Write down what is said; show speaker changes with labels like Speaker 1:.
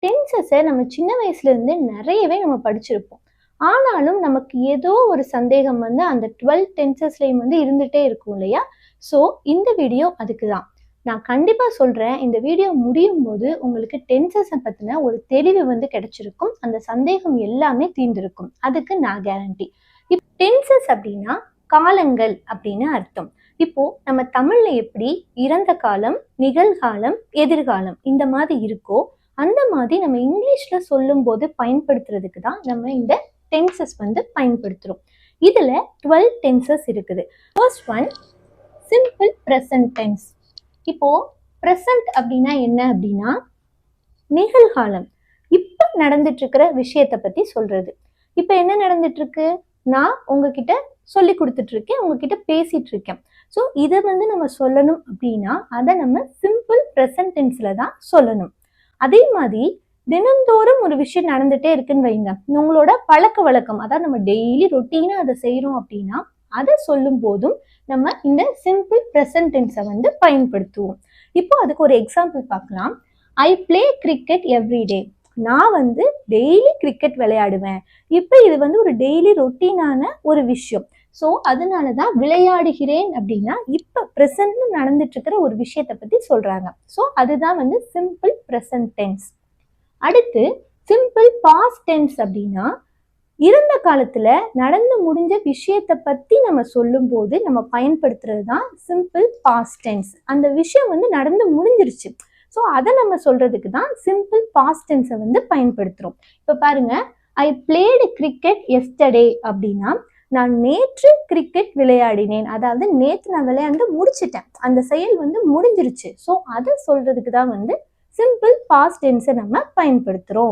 Speaker 1: டென்சஸை நம்ம சின்ன வயசுல இருந்து நிறையவே நம்ம படிச்சிருப்போம். ஆனாலும் நமக்கு ஏதோ ஒரு சந்தேகம் வந்து அந்த 12 டென்சஸ்லயும் வந்து இருந்துட்டே இருக்கும் இல்லையா? ஸோ இந்த வீடியோ அதுக்கு தான். நான் கண்டிப்பா சொல்றேன், இந்த வீடியோ முடியும் போது உங்களுக்கு டென்சஸை பத்தின ஒரு தெளிவு வந்து கிடைச்சிருக்கும். அந்த சந்தேகம் எல்லாமே தீர்ந்திருக்கும். அதுக்கு நான் கேரண்டி. டென்சஸ் அப்படின்னா காலங்கள் அப்படின்னு அர்த்தம். இப்போ நம்ம தமிழ்ல எப்படி இறந்த காலம், நிகழ்காலம், எதிர்காலம் இந்த மாதிரி இருக்கோ, அந்த மாதிரி நம்ம இங்கிலீஷ்ல சொல்லும் போது பயன்படுத்துறதுக்கு தான் நம்ம இந்த டென்சஸ் வந்து பயன்படுத்துறோம். இதுல 12 டென்சஸ் இருக்குது. First one simple present tense. இப்போ ப்ரெசன்ட் அப்படின்னா என்ன அப்படின்னா நிகழ்காலம், இப்ப நடந்துட்டு இருக்கிற விஷயத்தை பத்தி சொல்றது. இப்ப என்ன நடந்துட்டு இருக்கு? நான் உங்ககிட்ட சொல்லி கொடுத்துட்டு இருக்கேன், உங்ககிட்ட பேசிட்டு இருக்கேன். ஸோ இதை வந்து நம்ம சொல்லணும் அப்படின்னா அதை நம்ம சிம்பிள் ப்ரெசன்ட் டென்ஸ்ல தான் சொல்லணும். அதே மாதிரி தினந்தோறும் ஒரு விஷயம் நடந்துட்டே இருக்குன்னு வைங்க, உங்களோட பழக்க வழக்கம், அதாவது நம்ம டெய்லி ரொட்டீனா அதை செய்யறோம் அப்படின்னா அதை சொல்லும் போதும் நம்ம இந்த சிம்பிள் ப்ரெசன்ட் டென்ஸை வந்து பயன்படுத்துவோம். இப்போ அதுக்கு ஒரு எக்ஸாம்பிள் பார்க்கலாம். I play cricket everyday. நான் வந்து டெய்லி கிரிக்கெட் விளையாடுவேன். இப்போ இது வந்து ஒரு டெய்லி ரொட்டீனான ஒரு விஷயம். ஸோ அதனால தான் விளையாடுகிறேன் அப்படின்னா இப்போ ப்ரெசன்ட்ல நடந்துட்டு இருக்கிற ஒரு விஷயத்தை பற்றி சொல்றாங்க. ஸோ அதுதான் வந்து சிம்பிள் ப்ரெசன்ட் டென்ஸ். அடுத்து சிம்பிள் பாஸ்ட் டென்ஸ் அப்படின்னா இறந்த காலத்துல நடந்து முடிஞ்ச விஷயத்தை பத்தி நம்ம சொல்லும் போது நம்ம பயன்படுத்துறது தான் சிம்பிள் பாஸ்ட் டென்ஸ். அந்த விஷயம் வந்து நடந்து முடிஞ்சிருச்சு, ஸோ அதை நம்ம சொல்றதுக்கு தான் சிம்பிள் பாஸ்ட் டென்ஸை வந்து பயன்படுத்துறோம். இப்போ பாருங்க, ஐ பிளேடு கிரிக்கெட் எஸ்டர்டே அப்படின்னா நான் நேற்று கிரிக்கெட் விளையாடினேன், அதாவது நேற்று நான் விளையாண்டு முடிச்சிட்டேன், அந்த செயல் வந்து முடிஞ்சிருச்சு. ஸோ அதை சொல்றதுக்கு தான் வந்து சிம்பிள் பாஸ்ட் டென்ஸை நம்ம பயன்படுத்துறோம்.